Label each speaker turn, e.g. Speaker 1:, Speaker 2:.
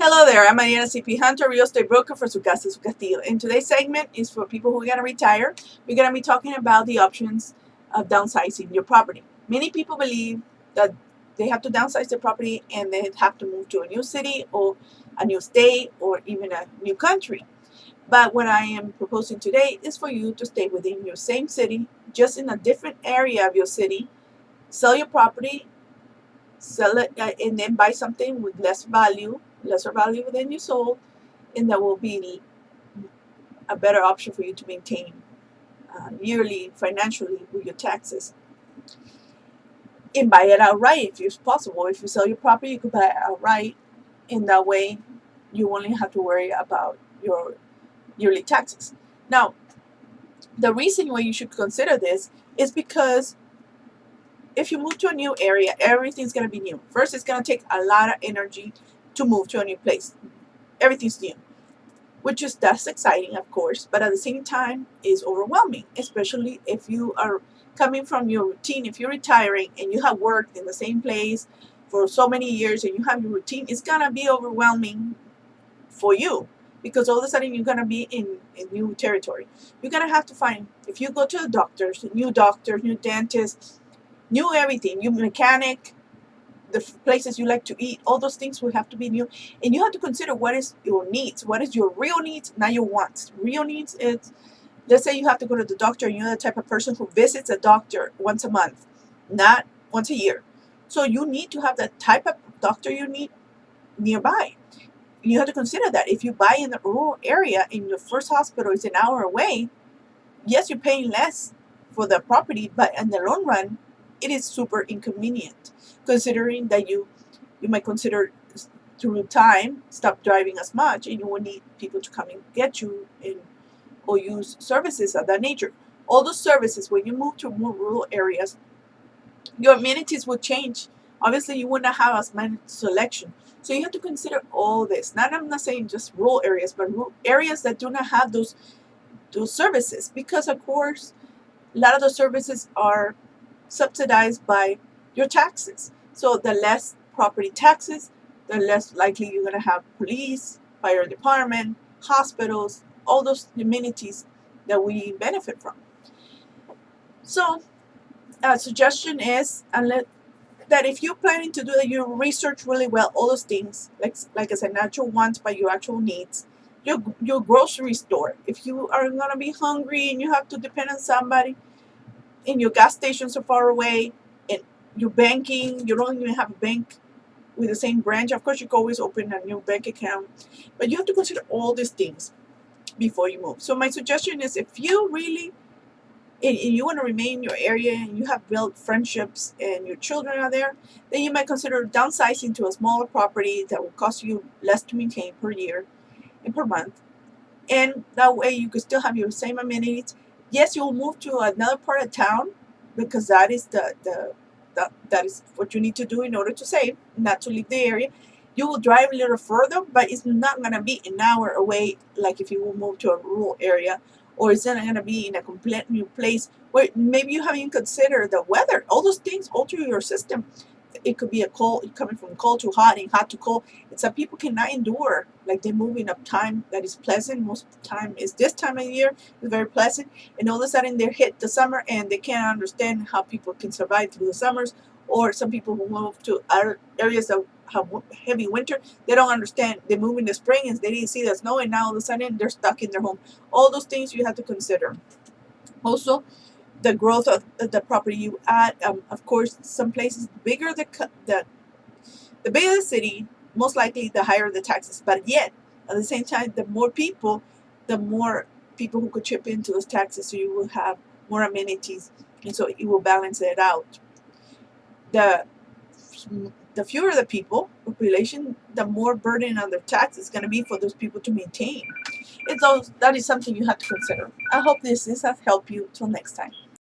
Speaker 1: Hello there, I'm Ariana Hunter, real estate broker for Su Casa, Su Castillo. And today's segment is for people who are going to retire. We're going to be talking about the options of downsizing your property. Many people believe that they have to downsize their property and they have to move to a new city or a new state or even a new country. But what I am proposing today is for you to stay within your same city, just in a different area of your city, sell your property, sell it, and then buy something with lesser value than you sold, and that will be a better option for you to maintain yearly financially with your taxes. And buy it outright if it's possible. If you sell your property, you could buy it outright. In that way, you only have to worry about your yearly taxes. Now, the reason why you should consider this is because if you move to a new area, everything's going to be new. First, it's going to take a lot of energy to move to a new place. Everything's new, which is that's exciting, of course, but at the same time is overwhelming, especially if you are coming from your routine. If you're retiring and you have worked in the same place for so many years and you have your routine, it's going to be overwhelming for you because all of a sudden you're going to be in new territory. You're going to have to find, if you go to the doctors, new dentists, new everything, new mechanic, the places you like to eat, all those things will have to be new. And you have to consider what is your needs, what is your real needs, not your wants. Real needs is, let's say you have to go to the doctor and you're the type of person who visits a doctor once a month, not once a year. So you need to have the type of doctor you need nearby. You have to consider that if you buy in the rural area and your first hospital is an hour away, yes, you're paying less for the property, but in the long run, it is super inconvenient, considering that you might consider through time stop driving as much and you will need people to come and get you or use services of that nature. All those services, when you move to more rural areas, your amenities will change. Obviously, you will not have as much selection. So you have to consider all this. I'm not saying just rural areas, but areas that do not have those services, because of course a lot of those services are subsidized by your taxes. So the less property taxes, the less likely you're going to have police, fire department, hospitals, all those amenities that we benefit from. So a suggestion is, that if you're planning to do that, you research really well all those things, like I said, not your wants but your actual needs. Your grocery store, if you are going to be hungry and you have to depend on somebody, and your gas stations are far away, and your banking, you don't even have a bank with the same branch. Of course, you can always open a new bank account, but you have to consider all these things before you move. So my suggestion is, if you really and you want to remain in your area and you have built friendships and your children are there, then you might consider downsizing to a smaller property that will cost you less to maintain per year and per month. And that way you could still have your same amenities. Yes, you'll move to another part of town because that is that is what you need to do in order to save, not to leave the area. You will drive a little further, but it's not going to be an hour away like if you will move to a rural area, or it's not going to be in a complete new place where maybe you haven't even considered the weather. All those things alter your system. It could be a cold, coming from cold to hot and hot to cold. And some people cannot endure, like they move in a time that is pleasant. Most of the time is this time of year, it's very pleasant. And all of a sudden they hit the summer and they can't understand how people can survive through the summers. Or some people who move to other areas that have heavy winter, they don't understand. They move in the spring and they didn't see the snow, and now all of a sudden they're stuck in their home. All those things you have to consider. Also, the growth of the property you add. Of course, some places, the bigger the bigger the city, most likely the higher the taxes. But yet, at the same time, the more people who could chip into those taxes, so you will have more amenities, and so it will balance it out. The fewer the people population, the more burden on their tax is going to be for those people to maintain. And so that is something you have to consider. I hope this has helped you. Till next time.